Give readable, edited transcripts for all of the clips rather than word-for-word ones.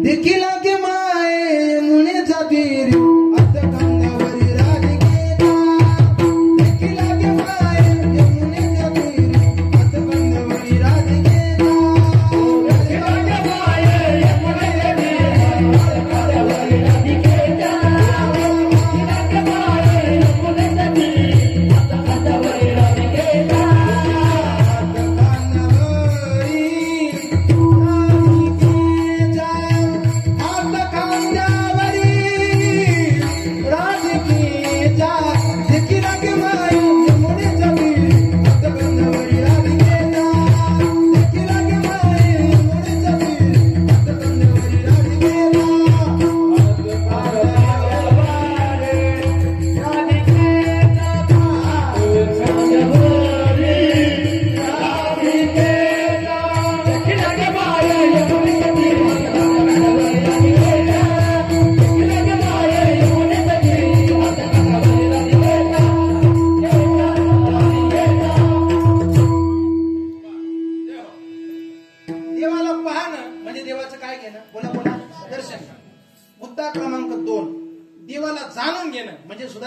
देखील की माये मुनेचा तीर आता कंदावरी राधिकेचा देखील की माये मुनेचा तीर आता कंदावरी राधिकेचा देखील की माये मुनेचा तीर आता कंदावरी राधिकेचा देखील की माये मुनेचा तीर आता कंदावरी राधिकेचा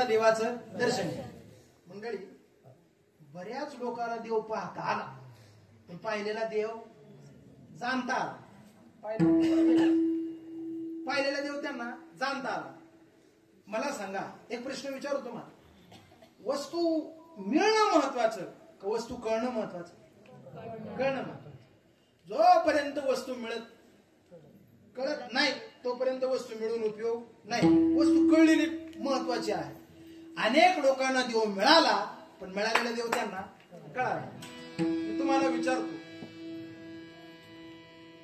देवाचं दर्शन. मंडळी, बऱ्याच लोकांना देव पाहता आला पण पाहिलेला देव जाणता आला. पाहिलेला देव त्यांना जाणता आला. मला सांगा, एक प्रश्न विचारू तुम्हाला, वस्तू मिळणं महत्वाचं का वस्तू कळणं महत्वाचं? कळणं महत्वाचं. जोपर्यंत वस्तू कळत नाही तोपर्यंत वस्तू मिळून उपयोग नाही. वस्तू कळलेली महत्वाची आहे. अनेक लोकांना देव मिळाला पण मिळालेला देव त्यांना कळाला. मी तुम्हाला विचारतो,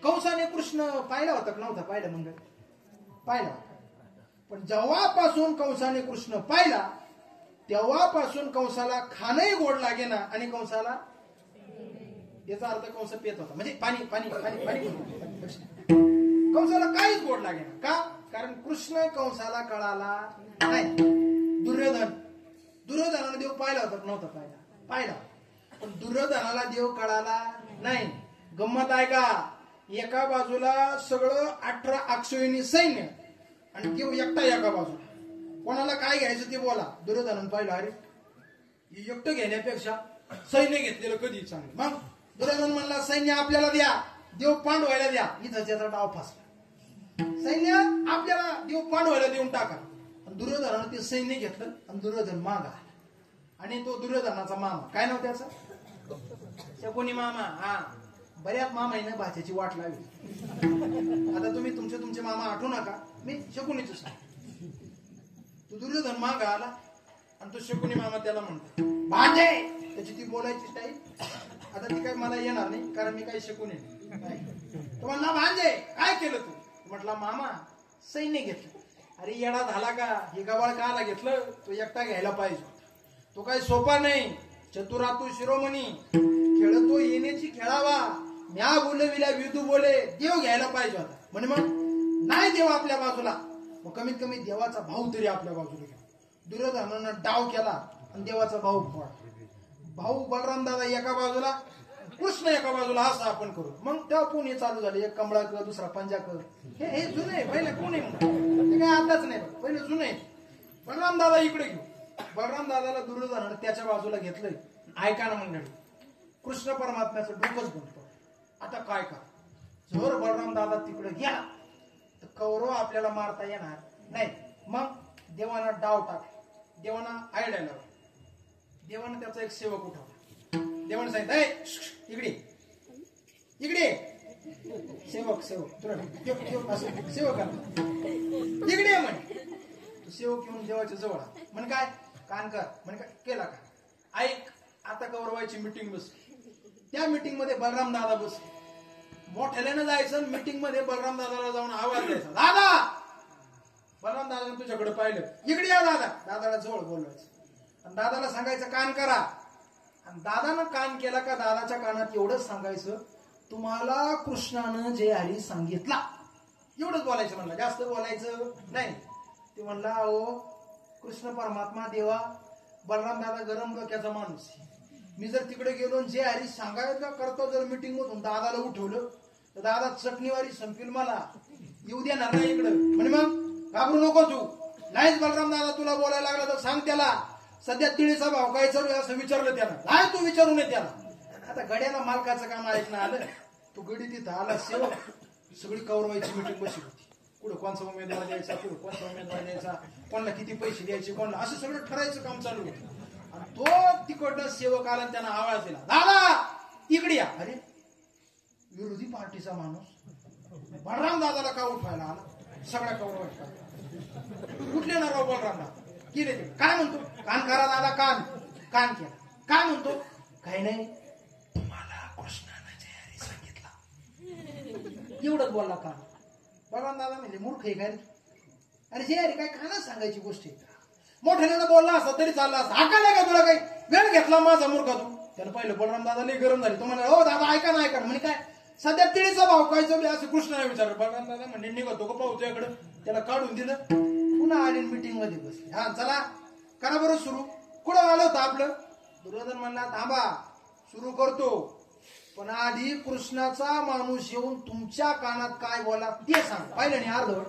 कंसाने कृष्ण पाहिला होता का नव्हता? पाहिला मंडळ, पाहिला. पण जेव्हापासून कंसाने कृष्ण पाहिला तेव्हापासून कंसाला खाणंही गोड लागेना आणि कंसाला, याचा अर्थ कंस पेत होता म्हणजे पाणी पाणी पाणी पाणी कंसाला काहीच गोड लागेना. का? कारण कृष्ण कंसाला कळाला नाही. दुर्योधनाला देव पाहिला होता नव्हता? पाहिला, पाहिला. पण दुर्योधनाला देव कळाला नाही. गंमत आहे का? एका बाजूला सगळं 18 अक्षोहिणी सैन्य आणि देव एकटा एका बाजूला. कोणाला काय घ्यायचं ते बोला. दुर्योधनानं पाहिलं, अरे एकटं घेण्यापेक्षा सैन्य घेतलेलं कधी चांगलं. मग दुर्योधन म्हणला, सैन्य आपल्याला द्या, देव पांडवायला द्या. इथं त्याचा डाव फसला. सैन्य आपल्याला, देव पांडवायला देऊन टाका. दुर्योधनानं ते सैन्य घेतलं आणि दुर्योधन मागा. आणि तो दुर्योधनाचा मामा, काय नाव त्याचं? शकुनी मामा. हा, बऱ्याच मामाईनं भाच्याची वाट लावली. आता तुम्ही तुमचे मामा आठवू नका, मी शकुनीच सांग. तो दुर्योधन मागा आला आणि तो शकुनी मामा त्याला म्हणतो भाजे. त्याची ती बोलायची स्टाईल आता ती काही मला येणार नाही कारण मी काही शकुनी नाही. तो म्हणला, भांजे काय केलं तू? म्हटला, मामा सैन्य घेतलं. अरे येडा झाला का? हे गबाळ काला घेतलं? तो एकटा घ्यायला पाहिजे. तो काही सोपा नाही. चतुरातू शिरोमणी, खेळतो येण्याची खेळावा, म्या बोलविल्या विदू बोले. देव घ्यायला पाहिजे होता. म्हणे मग नाही देव आपल्या बाजूला, मग कमीत कमी देवाचा भाऊ तरी आपल्या बाजूला घ्या. दुर्योधनानं डाव केला आणि देवाचा भाऊ भाऊ बलराम दादा एका बाजूला, कृष्ण एका बाजूला, असं आपण करू. मग तेव्हा पुणे चालू झाले. एक कमळा कर, दुसरा पंजा कर. हे जुने आहे. पहिले कोणी ते काय आताच नाही, पहिले जुने. बलराम दादा इकडे घेऊ. बलराम दादाला दुर्योधनानं त्याच्या बाजूला घेतलंय. ऐका ना मंडळी, कृष्ण परमात्म्याचं डोकंच बोलतो. आता काय का, जर बलराम दादा तिकडे गेला तर कौरव आपल्याला मारता येणार नाही. मग देवाना डाव टाक. देवाना आयडिया लावला. देवानं त्याचा एक सेवक उठवला. देवानं सांगितलं, इकडे इकडे सेवक सेवक सेवक इकडे म्हणे. तो सेवक येऊन देवाच्या जवळ म्हणे, काय कान कर म्हणे, काय केला का? ऐक, आता कौरवाची मिटिंग बसली. त्या मिटिंग मध्ये बलराम दादा बसले. मोठ्याने जायचं मिटिंग मध्ये, बलराम दादाला जाऊन आवाज द्यायचा, दादा. बलराम दादाने तुझ्याकडे पाहिलं, इकडे या दादा. दादाला जवळ बोलवायचं आणि दादाला सांगायचं कान करा. आणि दादानं कान केला का दादाच्या कानात एवढंच सांगायचं, तुम्हाला कृष्णानं जे हरी सांगितला एवढंच बोलायचं. म्हणलं जास्त बोलायचं नाही. ते म्हणला, अहो कृष्ण परमात्मा देवा, बलराम दादा गरम डोक्याचा माणूस. मी जर तिकडे गेलो जे हरी सांगायचं करता जर मिटिंग मधून दादाला उठवलं तर दादा चटणीवारी संपील मला. येऊ देणार नाही इकडं. म्हणे मग घाबरू नको तू. नाहीच बलराम दादा तुला बोलायला लागला तर सांग त्याला सध्या तिळीचा भाव काय चालू आहे असं विचारलं त्याला. नाही तू विचारू नये त्याला. आता गड्याला मालकाचं काम ऐकणं आलं. तू गडी तिथं आला सेवक सगळी कौरवायची मीटिंग बसली होती. कुठं कोणचा उमेदवार द्यायचा, कुठं कोणचा उमेदवार द्यायचा, कोणाला किती पैसे द्यायचे, कोणाला असं सगळं ठरायचं काम चालू होतं. आणि तो तिकडनं सेवक आला आणि त्यानं आवाज दिला, दादा इकडे या. अरे विरोधी पार्टीचा माणूस बलराम दादाला का उठवायला आला? सगळ्या कौरवायचा कुठले ना राव बलराम दादा केले ते काय म्हणतो? कान करा दादा, कान कान केला. काय म्हणतो? काही नाही, तुम्हाला कृष्णानं जय हरी सांगितला. एवढंच बोलला कान. बलराम दादा म्हणजे मूर्ख आहे काय? अरे जय हरी काय कानच सांगायची गोष्ट आहे. मोठ्याने बोलला असता तरी चालला असता. हाका नाही का तुला? काही वेळ घेतला माझा मूर्ख तू. त्यानं पहिलं बलराम दादा लई गरम झाली. तुम्हाला हो दादा ऐका ना ऐका. म्हणे काय सध्या तिळीचा भाव काय चालू असं कृष्णाने विचारलं. बलराम दादा म्हणजे निघतो का पाहू तुझ्याकडं. त्याला काढून दिलं. पुन्हा आली मीटिंग मध्ये बसली. हा चला करा बरं सुरू. कुठं आलं होतं आपलं? दुर्योधन म्हणला थांबा सुरू करतो, पण आधी कृष्णाचा माणूस येऊन तुमच्या कानात काय बोला ते सांग. पाहिलं नाही अर्धवट.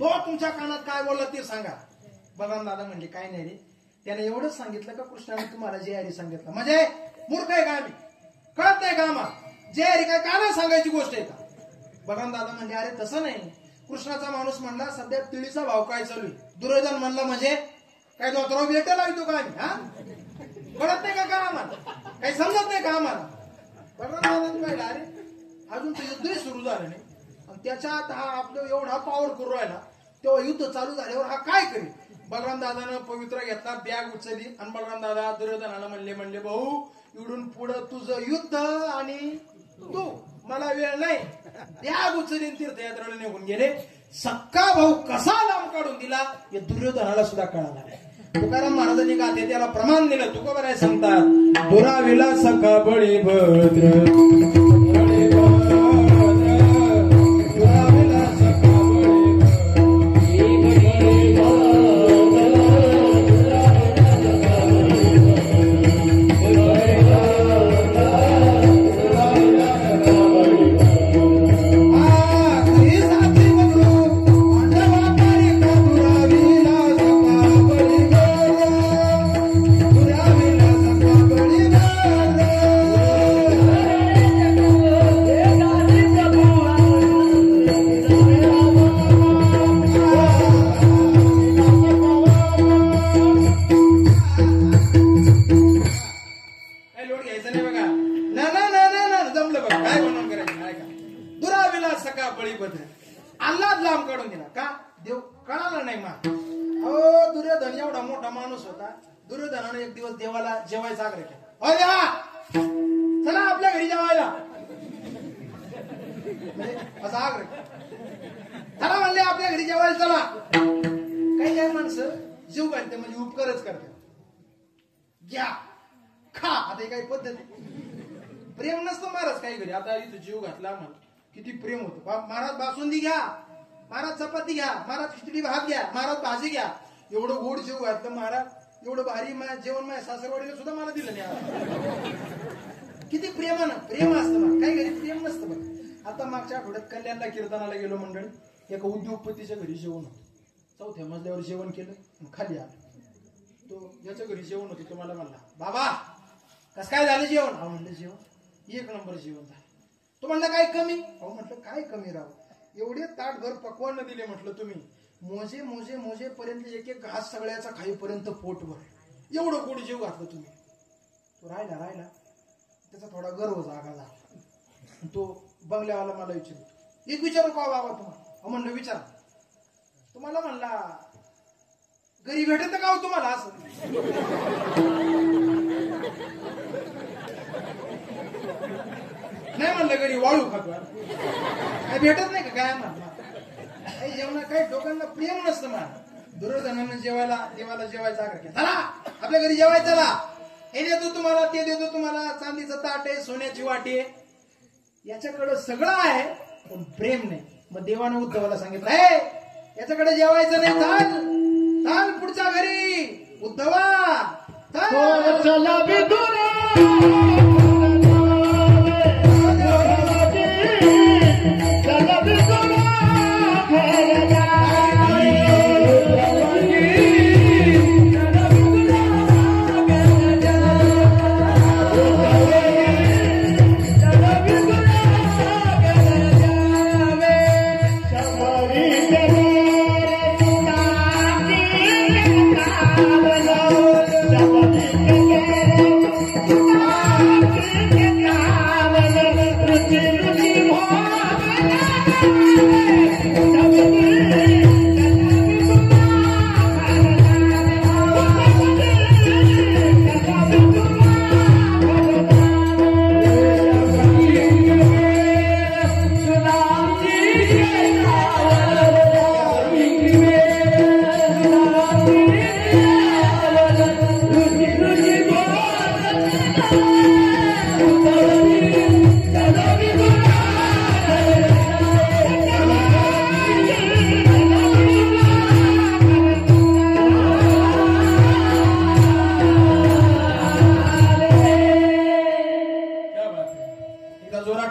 तो तुमच्या कानात काय बोलला ते सांगा. बलराम दादा म्हणजे काय नाही रे, त्याने एवढंच सांगितलं का कृष्णाने तुम्हाला जय हरी सांगितलं. म्हणजे मूर्ख आहे का आम्ही? कळत नाही का आम्हाला? जय हरी काय काना सांगायची गोष्ट आहे का? बलराम दादा म्हणजे अरे तसं नाही. कृष्णाचा माणूस म्हणला सध्या तिळीचा भाव काय चालू आहे. दुर्योधन म्हणला म्हणजे काय दोतराव भेटायला येतो का आम्ही? हा कळत नाही का आम्हाला? काही समजत नाही का आम्हाला? बलराम दादा पाहिलं अरे अजून ते युद्धही सुरू झालं नाही आणि त्याच्यात हा आपलं एवढा पॉवर करू राहिला. तेव्हा युद्ध चालू झाल्यावर हा काय करेल? बलराम दादानं पवित्र घेतला, बॅग उचलली आणि बलराम दादा दुर्योधनाला म्हणले भाऊ इकडून पुढं तुझं युद्ध आणि तू, मला वेळ नाही. बॅग उचलली तीर्थयात्रेला निघून गेले. सक्का भाऊ कसा लांब काढून दिला हे दुर्योधनाला सुद्धा कळाला. तुकाराम महाराजांनी गाते त्याला प्रमाण दिलं. तुका बरं सांगतात दुराविला सखा बळी भद्र आल्लाच लांब काढून दिला का? देव कळाला नाही मा. अहो दुर्योधन एवढा मोठा माणूस होता. दुर्योधनाने एक दिवस देवाला जेवायचा आग्रह केला. अरे देवा चला आपल्या घरी जेवायला. असा आग्रह चला म्हणले आपल्या घरी जेवायला चला. काही काही माणसं जीव घालते म्हणजे उपकारच करते. घ्या खा. आता काही पद्धत प्रेम नसतं महाराज काही घरी. आता इथं जीव घातला आम्हाला किती प्रेम होतं. महाराज बासुंदी घ्या, महाराज चपाती घ्या, महाराज खिचडी भात घ्या, महाराज भाजी घ्या. एवढं गोड जेव घातलं महाराज. एवढं भारी जेवण माझ्या सासरवाडीला सुद्धा मला दिलं नाही. किती प्रेमानं प्रेम असतं ना. काही घरी प्रेम नसतं बघ. आता मागच्या आठवड्यात कल्याणला कीर्तनाला गेलो मंडळी. एका उद्योगपतीच्या घरी जेवण होतं. 4थ्या मजल्यावर जेवण केलं आणि खाली आलं. तो याच्या घरी जेवण होतं. तुम्हाला म्हणला बाबा कसं काय झालं जेवण? अहो म्हणलं जेवण एक नंबर जेवण झालं. तो म्हणला काय कमी? अहो म्हटलं काय कमी राव, एवढे ताटभर पकवान दिले म्हटलं तुम्ही. मोजे मोजे मोजे पर्यंत एक एक घास सगळ्याचा खाईपर्यंत पोटभर एवढं गोड जेव घातलं तुम्ही. तो राहिला त्याचा थोडा गर्व जागा झाला. तो बंगल्यावाला मला विचारतो एक विचारू का बाबा तुम्हाला? म्हणलं विचार. तुम्हाला म्हणला घरी भेटत का हो तुम्हाला? असं नाही म्हणलं घरी वाळू खातो काय भेटत नाही का? काय म्हणला काही जेवणा काही लोकांना प्रेम नसतं मला. दुर्योधनानं जेवायला देवाला जेवायचा आग्रह केला. चला आपल्या घरी जेवायचं. चला हे देतो तुम्हाला, ते देतो तुम्हाला, चांदीचं ताट आहे, सोन्याची वाटी आहे, याच्याकडे सगळं आहे पण प्रेम नाही. मग देवानं उद्धवाला सांगितलं हे याच्याकडे जेवायचं नाही, चाल चाल पुढच्या घरी. उद्धवा चला विदुरा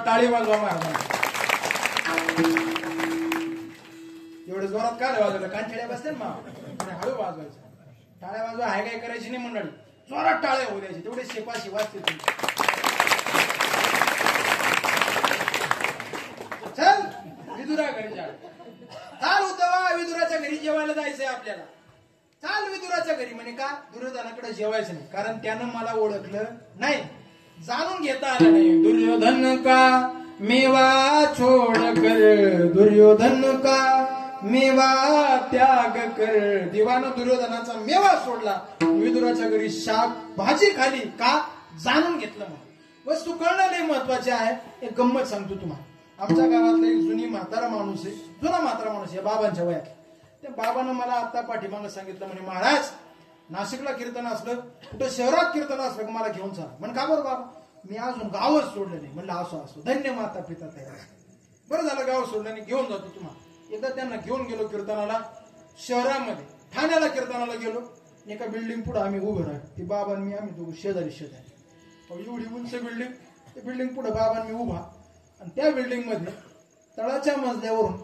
टाळी वाजवा महाराज. एवढं जोरात काय वाजवलं? कानछड्या बसते ना हळू वाजवायचं. टाळ्या वाजवा हाय काय करायची नाही मंडळी, जोरात टाळ्या होऊ द्यायची. तेवढे शेपाशी वाजते. चल विदुरा घरी जा. चाल उद्धवा, विदुराच्या घरी जेवायला जायचंय आपल्याला. चाल विदुराच्या घरी. म्हणे का? दुर्योधनाकडे जेवायचं नाही, कारण त्यानं मला ओळखलं नाही, जाणून घेता आलं नाही. दुर्योधन का मेवा छोड कर, दुर्योधन का मेवा त्याग कर. देवानं दुर्योधनाचा मेवा सोडला, विदुराच्या घरी शाक भाजी खाली. का? जाणून घेतलं. मग वस्तू कळणं लई महत्वाचे आहे. एक गंमत सांगतो तुम्हाला. आमच्या गावातला एक जुनी म्हातारा माणूस आहे, जुना म्हातारा माणूस आहे बाबांच्या वयात. त्या बाबानं मला आता पाठीमागं सांगितलं, म्हणे महाराज नाशिकला कीर्तन असलं, कुठं शहरात कीर्तन असलं मला घेऊन चाल. म्हण का बरं बाबा? मी अजून गावच सोडलं नाही. म्हणलं असो असो, धन्य माता पिता तयार. बरं झालं गाव सोडलं नाही, घेऊन जातो तुम्हाला. एकदा त्यांना घेऊन गेलो कीर्तनाला शहरामध्ये, ठाण्याला कीर्तनाला गेलो. एका बिल्डिंग पुढे आम्ही उभं राहिलो. ती बाबा मी आम्ही दोघं शेजारी एवढी उंच बिल्डिंग. ते बिल्डिंग पुढे बाबा मी उभा. आणि त्या बिल्डिंग मध्ये तळाच्या मजल्यावरून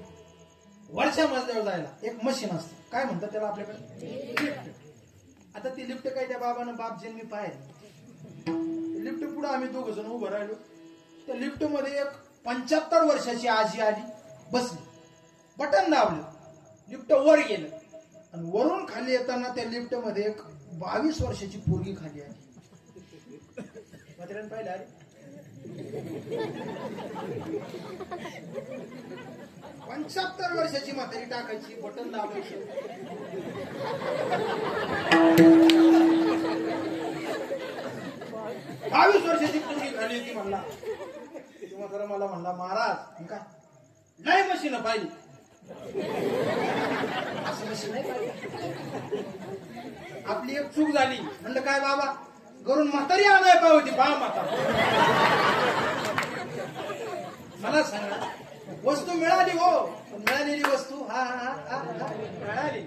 वरच्या मजल्यावर जायला एक मशीन असते. काय म्हणतात त्याला आपल्याकडे? लिफ्ट. आता ती लिफ्ट काय त्या बाबानं बाप जन्मी पाहिजे. लिफ्ट पुढे आम्ही दोघ जण उभं राहिलो. त्या लिफ्ट मध्ये एक 75 वर्षाची आजी आली, बसली. बटन दाबलं, लिफ्ट वर गेलं. आणि वरून खाली येताना त्या लिफ्ट मध्ये एक 22 वर्षाची पोरगी खाली आली. पाहिलं आली. 75 वर्षाची म्हातारी टाकायची, बटन दाबायची. बावीस वर्षाची पोरगी खाली होती. म्हणला तेव्हा जरा मला म्हणला, महाराज काय नाही मशीन पाहिली, असं मशीन नाही पाहिली. आपली एक चूक झाली. म्हणलं काय बाबा? घरून म्हातारी आणाय पाहिजे होती. बा म्हातारा मला सांगा, वस्तू मिळाली हो, मिळालेली वस्तू हा हा हा मिळाली.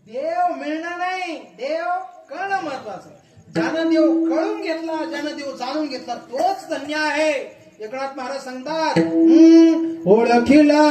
देव मिळणं नाही, देव कळणं महत्वाचं. ज्यानं देव कळून घेतला, ज्यानं देव जाणून घेतला तोच धन्य आहे. एकनाथ महाराज सांगतात, ओळखिला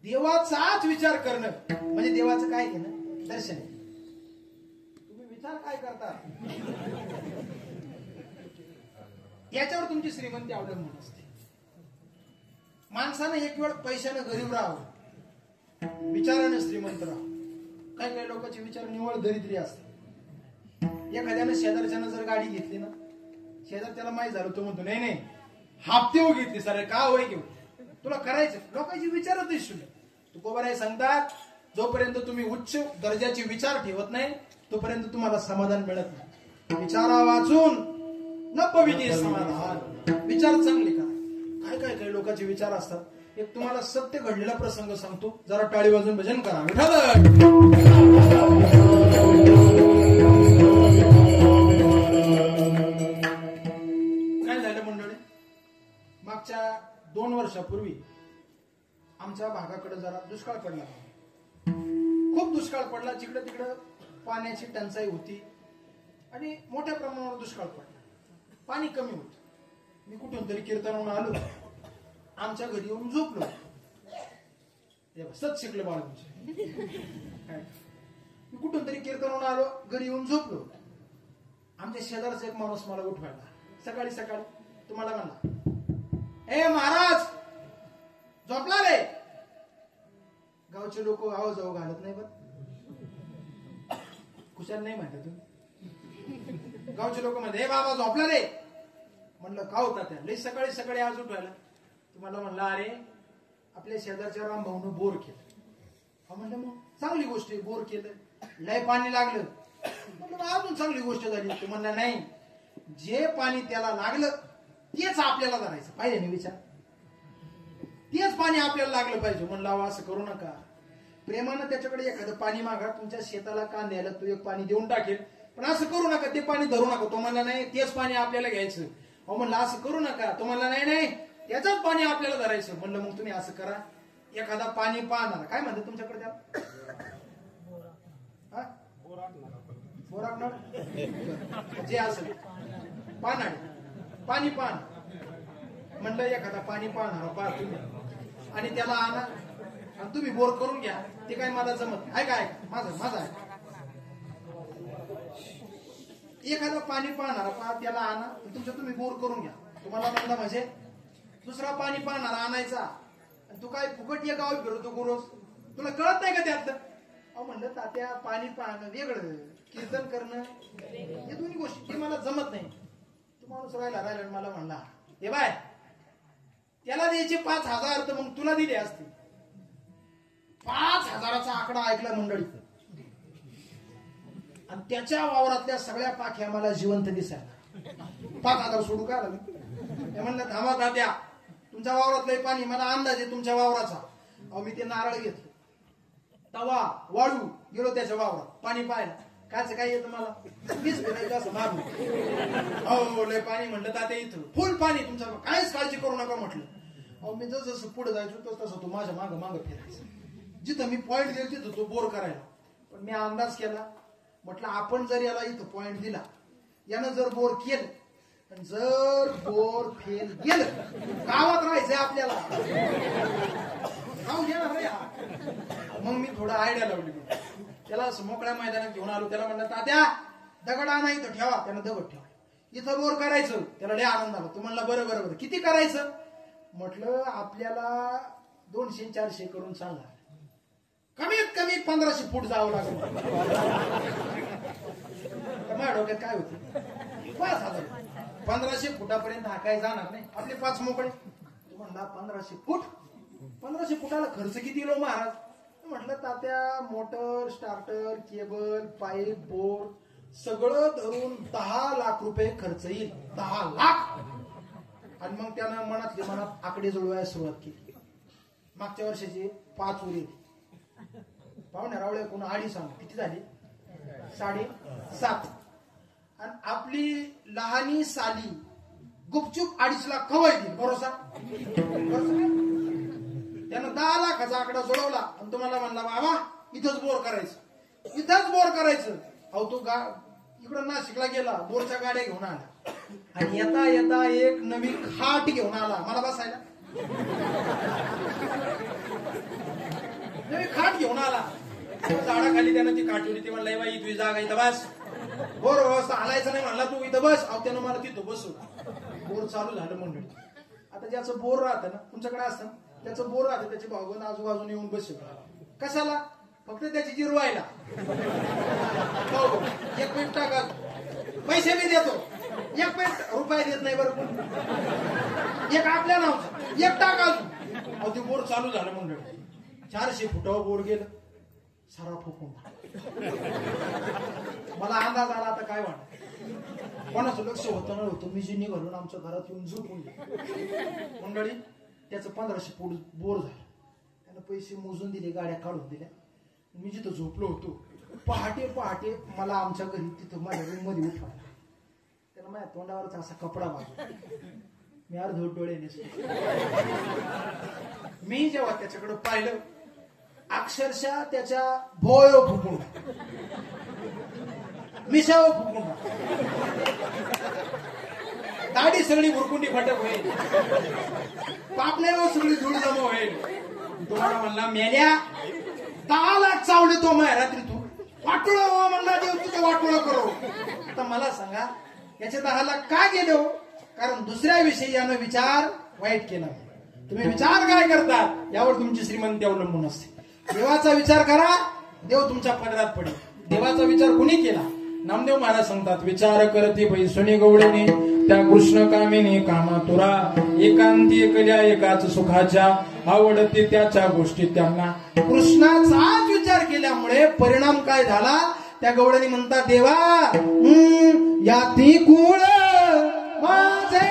देवाचाच विचार करणं म्हणजे देवाचं काय घेणं? दर्शन. तुम्ही विचार काय करता याच्यावर तुमची श्रीमंती अवलंबून असते. माणसानं एक वेळ पैशानं गरीब राहावं, विचारानं श्रीमंत राहावं. काही काही लोकांचे विचार निवळ दरिद्री असतात. एखाद्यानं शेजारच्यानं जर गाडी घेतली ना, शेजार त्याला माहित झालं, तो म्हणतो नाही नाही हप्ते घेतली सर का होय घेऊ, तुला करायचं. लोकांची विचारच नाही शुल्य. तुकोबाराय सांगतात जोपर्यंत तुम्ही उच्च दर्जाचे विचार ठेवत नाही तोपर्यंत तुम्हाला समाधान मिळत नाही. विचारा वाचून न पविते समाधान. विचार चांगले करा. काय काय काय लोकांचे विचार असतात. एक तुम्हाला सत्य घडलेला प्रसंग सांगतो, जरा टाळी वाजून भजन करा. काय झालं मंडळी, मागच्या 2 वर्षापूर्वी आमच्या भागाकडे जरा दुष्काळ पडला, खूप दुष्काळ पडला. जिकडे तिकडे पाण्याची टंचाई होती आणि मोठ्या प्रमाणावर दुष्काळ पडला, पाणी कमी होत. मी कुठून तरी कीर्तनावरून आलो, आमच्या घरी येऊन झोपलो. सत शिकलं बाळ तुमचे. मी कुठून तरी कीर्तनावरून आलो, घरी येऊन झोपलो. आमच्या शेजारचा एक माणूस मला उठवायला सकाळी सकाळी. तुम्हाला म्हणला, ए महाराज झोपला रे. गावचे लोक आवाज जाऊ घालत नाही, बरं कुशाल नाही म्हणतात तुम्ही. गावचे लोक म्हणतात, हे बाबा झोपला रे. म्हणलं का होता त्या लई सकाळी सकाळी आज उठवायला. तुम्हाला म्हणलं, अरे आपल्या शेजारच्या रामभाऊनं बोर केलं. म्हणलं मग चांगली गोष्ट आहे, बोर केलं, लय पाणी लागलं. म्हणलं अजून चांगली गोष्ट झाली. तू म्हणला नाही, जे पाणी त्याला लागलं तेच आपल्याला धरायचं पाहिजे. मी विचार, तेच पाणी आपल्याला लागलं पाहिजे. म्हणलं असं करू नका, प्रेमानं त्याच्याकडे एखादं पाणी मागा. तुमच्या शेताला कांद्याला तू एक पाणी देऊन टाकेल, पण असं करू नका ते पाणी धरू नका. तो म्हणला नाही तेच पाणी आपल्याला घ्यायचं. अहो म्हणलं असं करू नका. तो म्हणला नाही नाही त्याचंच पाणी आपल्याला धरायचं. म्हणलं मग तुम्ही असं करा, एखादा पाणी पाहणार काय म्हणतात तुमच्याकडे त्याला, बोराकणार जे असेल पानाड पाणी पान. म्हणलं एखादा पाणी पाहणार पहा तुम्ही आणि त्याला आणा आणि तुम्ही बोर करून घ्या. ते काय मला जमत आहे काय, माझं आहे. एखादा पाणी पाहणार पहा त्याला आणा, तुमचं तुम्ही बोर करून घ्या. तुम्हाला म्हणला म्हणजे दुसरा पाणी पाहणार आणायचा आणि तू काय फुकट या गावात फिरतो गुरोज, तुला कळत नाही का त्यातलं. अहो म्हणलं तात्या पाणी पाहणं वेगळं, कीर्तन करणं हे दोन्ही गोष्टी ते मला जमत नाही. तो माणूस राहिला मला म्हणला, हे बाय त्याला द्यायचे 5,000 तर मग तुला दिले असते. 5,000चा आकडा ऐकला मंडळी आणि त्याच्या वावरातल्या सगळ्या पाख्या मला जिवंत दिसायला. 5,000 सोडू का लागले. म्हणलं थांबा तात्या, तुमच्या वावरातलं पाणी मला अंदाज आहे तुमच्या वावराचा. अहो मी ते नारळ घेतलं, तवा वाळू गेलो त्याच्या वावरात पाणी पाहायला. कायच काय येतं मला, मीच फिरायचं असं मागून. हो लय पाणी. म्हणलं तात्या इथं फुल पाणी, तुमच्या काहीच काळजी करू नका म्हटलं. अहो मी जसं पुढे जायचो तसं तो माझ्या मागं मागं फिरायचं. जिथं मी पॉईंट देईल तिथं तो बोर करायला. पण मी अंदाज केला, म्हटलं आपण जर याला इथं पॉईंट दिला, यानं जर बोर केलं, जर बोर फेल गेलं, गावात राहायचंय आपल्याला, राहू द्या ना. मग मी थोडं आयडिया लावली, त्याला असं मोकळ्या मैदानात घेऊन आलो. त्याला म्हणलं तात्या दगड आणा इथं ठेवा. त्यानं दगड ठेवा, इथं बोर करायचं. त्याला लय आनंद आला. तू म्हणला बरं बरं बरं किती करायचं. म्हटलं आपल्याला 200-400 करून चालणार, कमीत कमी 1500 फूट जावं लागेल. माझ्या डोक्यात काय होतं, 5,000 1500 फुटापर्यंत हा काही जाणार नाही, आपले 5 मोकळे. तू म्हणला 1500 फूट, 1500 फुटाला खर्च किती लो महाराज. म्हटलं Tatya motor starter cable pipe bore सगळं धरून 10 लाख रुपये खर्च येईल. 10 लाख. आणि मग त्यानं मनात आकडे जुळवायला सुरुवात केली. मागच्या वर्षाची 5 उरली. पाहुण्या रावळे कोण 2.5 सांग किती झाली, 7.5. आणि आपली लहानी साली गुपचूप 2.5 लाख खवाय दिली. भरोसा त्यानं 10 लाखाचा आकडा जुळवला आणि तुम्हाला म्हणला बाबा इथंच बोर करायचं, इथंच बोर करायचं. अहो तो इकडं नाशिकला गेला, बोरच्या गाड्या घेऊन आला आणि येता येता एक नवी खाट घेऊन आला मला बसायला. नवी खाट घेऊन आला, झाडाखाली त्यानं ती खाट होती. ती म्हणला बाई तुझी जागा इथं बस, बोर व्यवस्था हलायचं नाही म्हणला, तू इथं बस. अहो त्यानं मला तिथं बसवलं. बोर चालू झालं मंडळी. आता ज्याचं बोर राहतं ना, तुमच्याकडे असतं त्याचं बोर राहतं, त्याचे भाऊबंद आजूबाजूने येऊन बसवलं. कशाला, फक्त त्याची जिरवायला. 1 मिनिट टाका पैसे मी देतो, एक रुपया देत नाही बरं कोण. एक आपल्या नावचं एक टाका अजून. अहो ते बोर चालू झालं मंडळी. 400 फुटावर बोर गेलं, सारा फुकून. मला अंदाज आला आता काय वाटत. कोणाचं लक्ष होतं न होतं, मी जिनी घालून आमच्या घरात येऊन झोपून मंडळी. त्याचं 1500 फूट बोर झालं. त्यानं पैसे मोजून दिले, गाड्या काढून दिल्या. मी जिथं झोपलो होतो, पहाटे पहाटे मला आमच्या घरी तिथं माझ्या रूम मध्ये उठवायला. त्याला माझ्या तोंडावरचा असा कपडा बाजू. मी अर्धवट डोळे नेसले. मी जेव्हा त्याच्याकडे पाहिलं, अक्षरशः त्याच्या भोयो फुकून, मिशाव फुकून, दाढी सगळी भुरकुंडी फटक होईल, पापण्यावर सगळी धूळ जमा होईल. तो मला म्हणला, मेल्या 10 लाख चावले तो माय रात्री, तू वाटोळ म्हणला, देव तुझं वाटोळ करो. आता मला सांगा, याचे 10 लाख का गेले हो? कारण दुसऱ्या विषयी यानं विचार वाईट केला. तुम्ही विचार काय करतात यावर तुमची श्रीमंती अवलंबून असते. देवाचा विचार करा, देव तुमच्या पदरात पडेल. देवाचा विचार कुणी केला? नामदेव महाराज सांगतात, विचार करती बैसुनी गवळणी त्या कृष्ण कामिनी कामातुरा, एकांती एकल्या एकाच सुखाच्या, आवडते त्याच्या गोष्टी त्यांना. कृष्णाचाच विचार केल्यामुळे परिणाम काय झाला? त्या गवळणी म्हणतात, देवा याती कुळ माझे,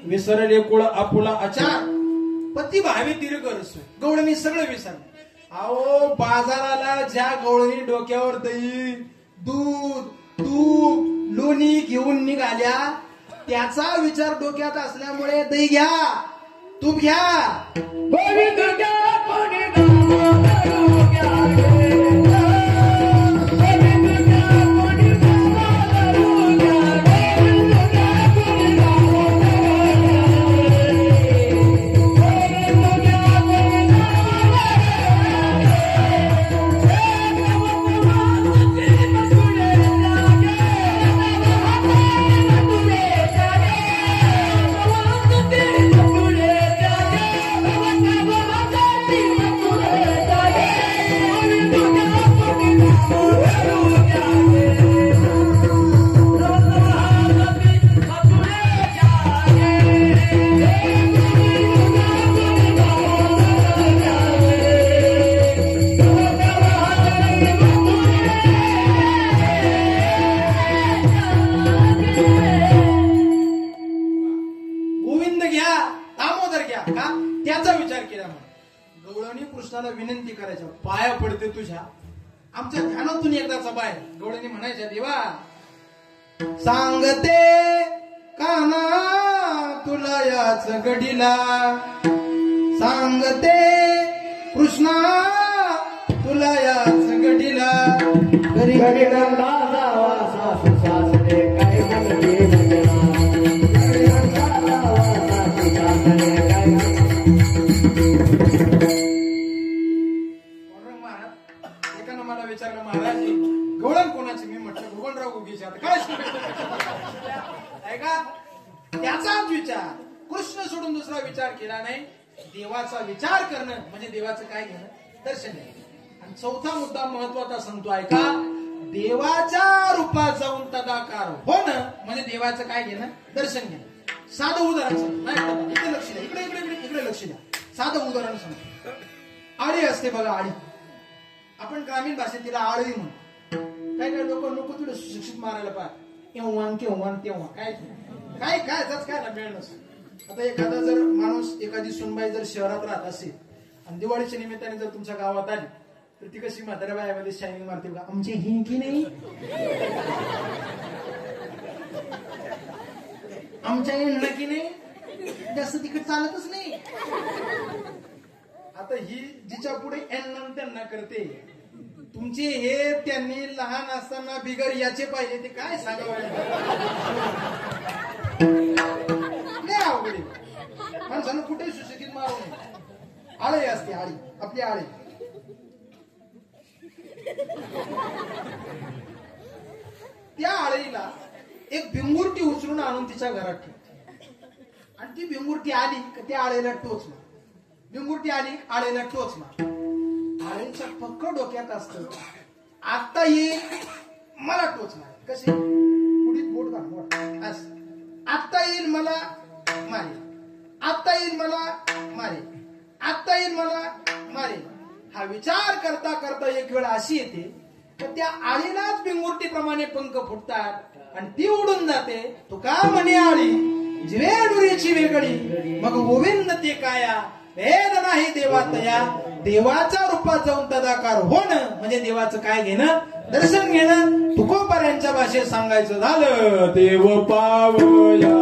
विसरले कुळ आपुला आचार, पती भावी दीर्घरस. गवळणी सगळं विसरलं. अहो बाजाराला ज्या गवळणी डोक्यावर दही, दूध, तूप, लोणी घेऊन निघाल्या, त्याचा विचार डोक्यात असल्यामुळे दही घ्या, तूप घ्या, विनंती करायच्या, पाया पडते तुझ्या, आमच्या ध्यानातून एकदाचा बाय. गवळणी म्हणायच्या, देवा सांगते काना तुला याच घडीला, सांगते कृष्णा तुला या संकटीला घरी घरी गंगा जावा सासू सासरे काय म्हणते एकानं मला विचारलं महाराज गवळण कोणाची मी म्हटलं भगवानराव उगीचे आता काय ऐका त्याचाच विचार कृष्ण सोडून दुसरा विचार केला नाही देवाचा विचार करणं म्हणजे देवाचं काय घेणं दर्शन घेणं आणि चौथा मुद्दा महत्वाचा सांगतो ऐका देवाच्या रूपात जाऊन तदाकार होणं म्हणजे देवाचं काय घेणं दर्शन घेणं साधं उदाहरण सांगतो इकडे लक्ष द्या इकडे इकडे इकडे लक्ष द्या साधं उदाहरण सांगतो आळी असते बघा आळी आपण ग्रामीण भाषेत तिला आळी म्हणतो काही काही लोक तुला सुशिक्षित मारायला पाहिजे केव्हा केव्हा तेव्हा काय काय काय काय मिळेल नसतं आता एखादा जर माणूस एखादी सुनबाई जर शहरात राहत असेल आणि दिवाळीच्या निमित्ताने जर तुमच्या गावात आली तर ती कशी म्हाताऱ्या बायामध्ये शायनिंग मारते बघा आमची ही की नाही आमच्या येणं की नाही जास्त तिकडे चालतच नाही आता ही जिच्या पुढे एन त्यांना करते तुमचे हे त्यांनी लहान असताना बिगर याचे पाहिजे ते काय सांगावं नाही अवघड माणसानं कुठे सुशिक्षित मारू नये आळी असते आळी आपली आळी त्या आळीला एक भिंगुरटी उचलून आणून तिच्या घरात ठेवते आणि ती भिंगुरटी आली का त्या आळीला टोचला भिंगुरटी आली आळीला टोचला आळीच्या पक्क डोक्यात असत आता येईल मला टोचणार कशी पुढीत बोट घाल आता येईल मला मारेल आता येईल मला मारेल आता येईल मला मारेल हा विचार करता करता एक वेळ अशी येते तर त्या आळीलाच भिंगुरटीप्रमाणे पंख फुटतात आणि ती उडून जाते तू का म्हणे आळी जिवे डुरीची वेगळी मग गोविंद ते काया भेद नाही देवातया देवाच्या रूपात जाऊन तदाकार होणं म्हणजे देवाचं काय घेणं दर्शन घेणं तुकोबाऱ्यांच्या भाषेत सांगायचं झालं देव पावया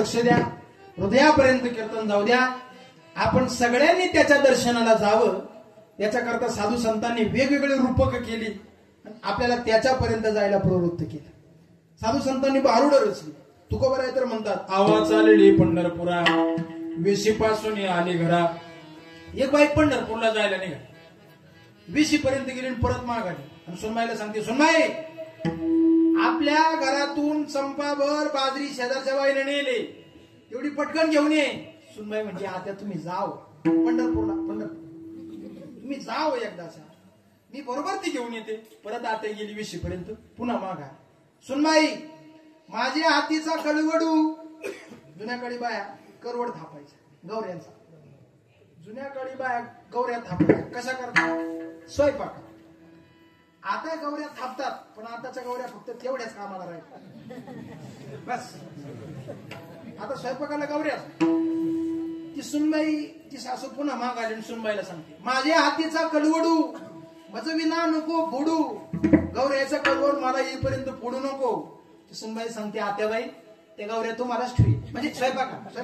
लक्ष द्या हृदयापर्यंत कीर्तन जाऊ द्या आपण सगळ्यांनी त्याच्या दर्शनाला जावं याच्याकरता साधू संतांनी वेगवेगळी रूपक केली आपल्याला त्याच्यापर्यंत जायला प्रवृत्त केलं साधू संतांनी बारुड रचली तुकोबाराय तर म्हणतात आवा चालली पंढरपुरा वेशीपासून आली घरा एक बाई पंढरपूरला जायला निघाली वेशीपर्यंत गेली परत मागाली आणि सुनबाईला सांगते सुनबाई आपल्या घरातून चंपाभर बाजरी शेजारच्या बाईने नेले एवढी पटकन घेऊन ये सुनबाई म्हणजे आता तुम्ही जाव पंढरपूरला तुम्ही जाव एकदाचा मी बरोबर ती घेऊन येते परत आता गेली वेशीपर्यंत पुन्हा मागा सुनबाई माझ्या हातीचा कळवडू जुन्या काळी बाया करवड थापायचा गौऱ्यांचा जुन्या काळी बाया गौऱ्या थापायच्या कशा करतात स्वयंपाक आता गौऱ्या थापतात पण आताच्या गौऱ्या फक्त तेवढ्याच कामाला राहतात बस आता स्वयंपाकाला गौऱ्या ती सुनबाई ती सासू पुन्हा माग आली आणि सुनबाईला सांगते माझ्या हातीचा कलवडू माझं विना नको फोडू गौऱ्याचा कलवड मला येईपर्यंत फोडू नको ती सुनबाई सांगते आत्याबाई त्या गौऱ्या तुम्हालाच ठेवी म्हणजे स्वयंपाका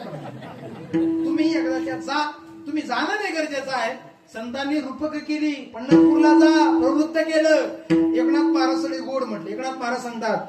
तुम्ही एकदा त्या जा तुम्ही जाणं नाही गरजेचं आहे संतांनी रूपक केली, पंढरपूरला जा प्रवृत्त केलं. एकनाथ महाराज सगळे गोड म्हटले. एकनाथ महाराज सांगतात